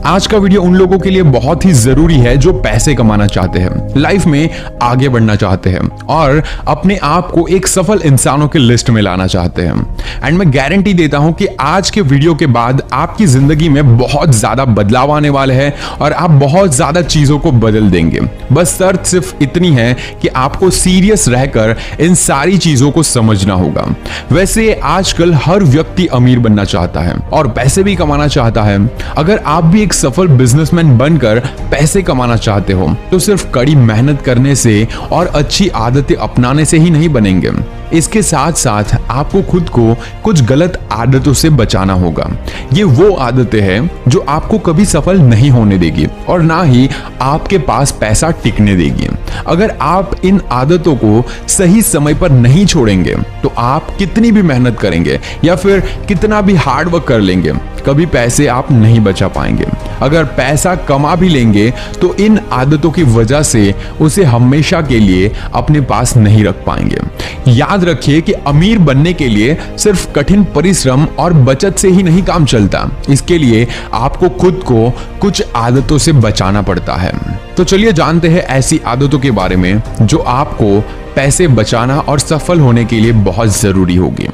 आज का वीडियो उन लोगों के लिए बहुत ही जरूरी है जो पैसे कमाना चाहते हैं, लाइफ में आगे बढ़ना चाहते हैं और अपने आप को एक सफल इंसानों की लिस्ट में लाना चाहते हैं। एंड मैं गारंटी देता हूं कि आज के वीडियो के बाद आपकी जिंदगी में बहुत ज्यादा बदलाव आने वाले हैं और आप बहुत ज्यादा चीजों को बदल देंगे। बस शर्त सिर्फ इतनी है कि आपको सीरियस रहकर इन सारी चीजों को समझना होगा। वैसे आजकल हर व्यक्ति अमीर बनना चाहता है और पैसे भी कमाना चाहता है। अगर आप भी एक सफल बिजनेसमैन बनकर पैसे कमाना चाहते हो तो सिर्फ कड़ी मेहनत करने से और अच्छी आदतें अपनाने से ही नहीं बनेंगे। इसके साथ साथ आपको खुद को कुछ गलत आदतों से बचाना होगा। ये वो आदतें हैं जो आपको कभी सफल नहीं होने देगी और ना ही आपके पास पैसा टिकने देगी। अगर आप इन आदतों को सही समय पर नहीं छोड़ेंगे तो आप कितनी भी मेहनत करेंगे या फिर कितना भी हार्ड वर्क कर लेंगे, कभी पैसे आप नहीं बचा पाएंगे। अगर पैसा कमा भी लेंगे तो इन आदतों की वजह से उसे हमेशा के लिए अपने पास नहीं रख पाएंगे। याद रखिए कि अमीर बनने के लिए सिर्फ कठिन परिश्रम और बचत से ही नहीं काम चलता। इसके लिए आपको खुद को कुछ आदतों से बचाना पड़ता है। तो चलिए जानते हैं ऐसी आदतों के बारे में जो आपको पैसे बचाना और सफल होने के लिए बहुत जरूरी होगी।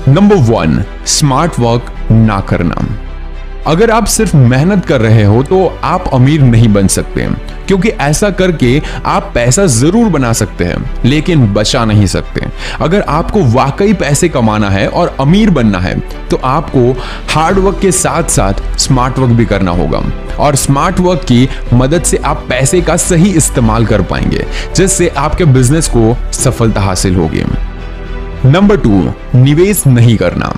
नंबर 1, स्मार्ट वर्क ना करना। अगर आप सिर्फ मेहनत कर रहे हो तो आप अमीर नहीं बन सकते, क्योंकि ऐसा करके आप पैसा जरूर बना सकते हैं लेकिन बचा नहीं सकते। अगर आपको वाकई पैसे कमाना है और अमीर बनना है तो आपको हार्ड वर्क के साथ साथ स्मार्ट वर्क भी करना होगा और स्मार्ट वर्क की मदद से आप पैसे का सही इस्तेमाल कर पाएंगे, जिससे आपके बिजनेस को सफलता हासिल होगी। नंबर 2, निवेश नहीं करना।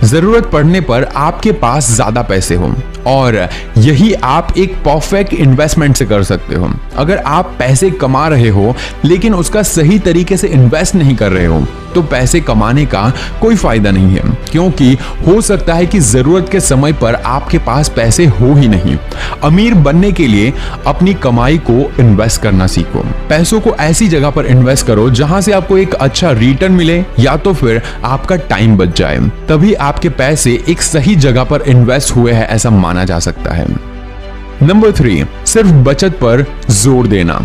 जरूरत पड़ने पर आपके पास ज्यादा पैसे हो और यही आप एक परफेक्ट इन्वेस्टमेंट से कर सकते हो। अगर आप पैसे कमा रहे हो लेकिन उसका सही तरीके से इन्वेस्ट नहीं कर रहे हो तो पैसे कमाने का कोई फायदा नहीं है, क्योंकि हो सकता है कि जरूरत के समय पर आपके पास पैसे हो ही नहीं। अमीर बनने के लिए अपनी कमाई को इन्वेस्ट करना सीखो। पैसों को ऐसी जगह पर इन्वेस्ट करो जहां से आपको एक अच्छा रिटर्न मिले या तो फिर आपका टाइम बच जाए, तभी आपके पैसे एक सही जगह पर इन्वेस्ट हुए हैं ऐसा माना जा सकता है। नंबर 3, सिर्फ बचत पर जोर देना।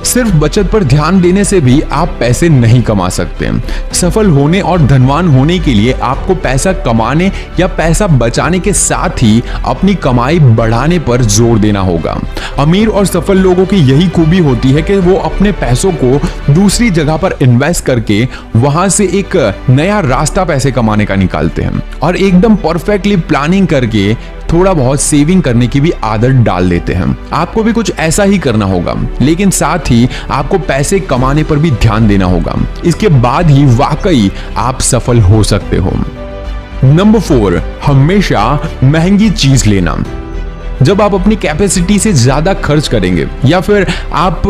सिर्फ बचत पर ध्यान देने से भी आप पैसे नहीं कमा सकते। सफल होने और धनवान होने के लिए आपको पैसा कमाने या पैसा बचाने के साथ ही अपनी कमाई बढ़ाने पर जोर देना होगा। अमीर और सफल लोगों की यही खूबी होती है कि वो अपने पैसों को दूसरी जगह पर इन्वेस्ट करके वहां से एक नया रास्ता पैसे कमाने का निकालते हैं और एकदम परफेक्टली प्लानिंग करके थोड़ा बहुत सेविंग करने की भी आदत डाल लेते हैं। आपको भी कुछ ऐसा ही करना होगा, लेकिन साथ ही आपको पैसे कमाने पर भी ध्यान देना होगा। इसके बाद ही वाकई आप सफल हो सकते हो। नंबर 4, हमेशा महंगी चीज लेना। जब आप अपनी कैपेसिटी से ज्यादा खर्च करेंगे या फिर आप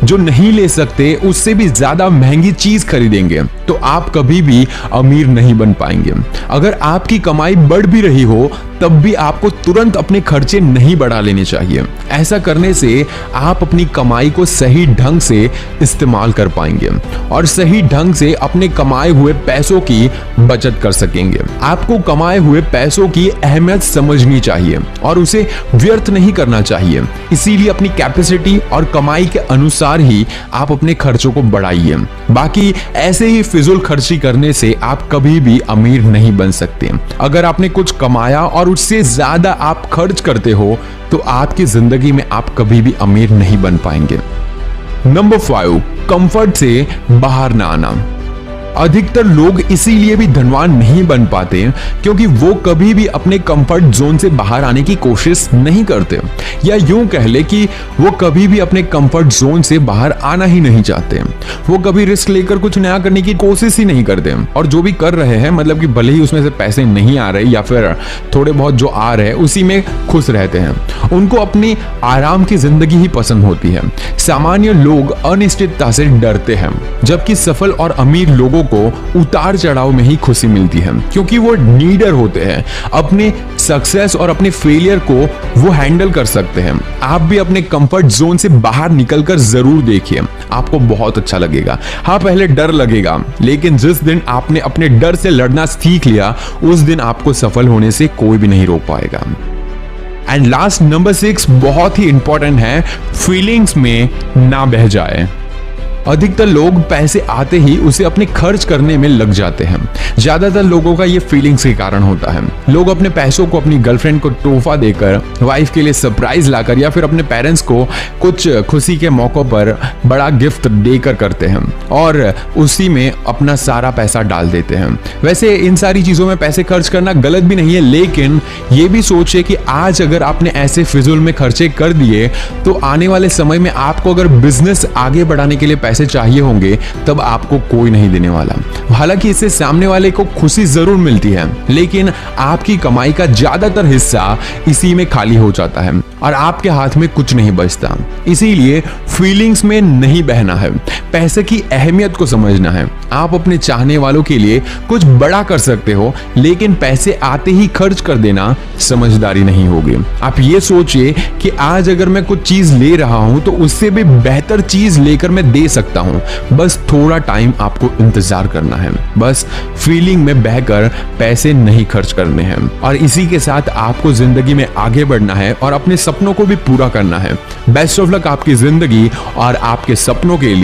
जो नहीं ले सकते उससे भी ज्यादा महंगी चीज खरीदेंगे तो आप कभी भी अमीर नहीं बन पाएंगे। अगर आपकी कमाई बढ़ भी रही हो तब भी आपको तुरंत अपने खर्चे नहीं बढ़ा लेने चाहिए। ऐसा करने से आप अपनी कमाई को सही ढंग से इस्तेमाल कर पाएंगे और सही ढंग से अपने कमाए हुए पैसों की बचत कर सकेंगे। आपको कमाए हुए पैसों की अहमियत समझनी चाहिए और उसे व्यर्थ नहीं करना चाहिए। इसीलिए अपनी कैपेसिटी और कमाई के अनुसार ही आप अपने खर्चों को बढ़ाइए। बाकी ऐसे ही फिजूल खर्ची करने से आप कभी भी अमीर नहीं बन सकते। अगर आपने कुछ कमाया और उससे ज्यादा आप खर्च करते हो तो आपकी जिंदगी में आप कभी भी अमीर नहीं बन पाएंगे। नंबर 5, कंफर्ट से बाहर ना आना। अधिकतर लोग इसीलिए भी धनवान नहीं बन पाते क्योंकि वो कभी भी अपने कंफर्ट जोन से बाहर आने की कोशिश नहीं करते, या यूं कह ले कि वो कभी भी अपने कंफर्ट जोन से बाहर आना ही नहीं चाहते। वो कभी रिस्क लेकर कुछ नया करने की कोशिश ही नहीं करते और जो भी कर रहे हैं मतलब कि भले ही उसमें से पैसे नहीं आ रहे या फिर थोड़े बहुत जो आ रहे हैं उसी में खुश रहते हैं। उनको अपनी आराम की जिंदगी ही पसंद होती है। सामान्य लोग अनिश्चितता से डरते हैं, जबकि सफल और अमीर लोगों को उतार चढ़ाव में ही खुशी मिलती है, क्योंकि वो लीडर होते हैं। अपने सक्सेस और अपने फेलियर को वो हैंडल कर सकते हैं। आप भी अपने कंफर्ट जोन से बाहर निकलकर जरूर देखिए, आपको बहुत अच्छा लगेगा। हाँ, पहले डर लगेगा, लेकिन जिस दिन आपने अपने डर से लड़ना सीख लिया उस दिन आपको सफल होने से कोई भी नहीं रोक पाएगा। एंड लास्ट नंबर 6 बहुत ही इंपॉर्टेंट है, फीलिंग्स में ना बह जाए। अधिकतर लोग पैसे आते ही उसे अपने खर्च करने में लग जाते हैं। ज्यादातर लोगों का ये फीलिंग्स के कारण होता है। लोग अपने पैसों को अपनी गर्लफ्रेंड को तोहफा देकर, वाइफ के लिए सरप्राइज लाकर या फिर अपने पेरेंट्स को कुछ खुशी के मौकों पर बड़ा गिफ्ट देकर करते हैं और उसी में अपना सारा पैसा डाल देते हैं। वैसे इन सारी चीजों में पैसे खर्च करना गलत भी नहीं है, लेकिन ये भी सोचिए कि आज अगर आपने ऐसे फिजूल में खर्चे कर दिए तो आने वाले समय में आपको अगर बिजनेस आगे बढ़ाने के लिए पैसे चाहिए होंगे तब आपको कोई नहीं देने वाला। हालांकि इससे सामने वाले को खुशी जरूर मिलती है, लेकिन आपकी कमाई का ज्यादातर हिस्सा इसी में खाली हो जाता है और आपके हाथ में कुछ नहीं बचता। इसीलिए फीलिंग्स में नहीं बहना है, पैसे की अहमियत को समझना है। आप अपने चाहने वालों के लिए कुछ बड़ा कर सकते हो, लेकिन पैसे आते ही खर्च कर देना समझदारी नहीं होगी। आप ये सोचिए कि आज अगर मैं कुछ चीज ले रहा हूं तो उससे भी बेहतर चीज लेकर मैं दे सकता हूं। बस थोड़ा टाइम आपको इंतजार करना है। बस फीलिंग में बहकर पैसे नहीं खर्च करने हैं और इसी के साथ आपको जिंदगी में आगे बढ़ना है और अपने सपनों को भी पूरा करना है। बेस्ट ऑफ लक आपकी जिंदगी और आपके सपनों के लिए।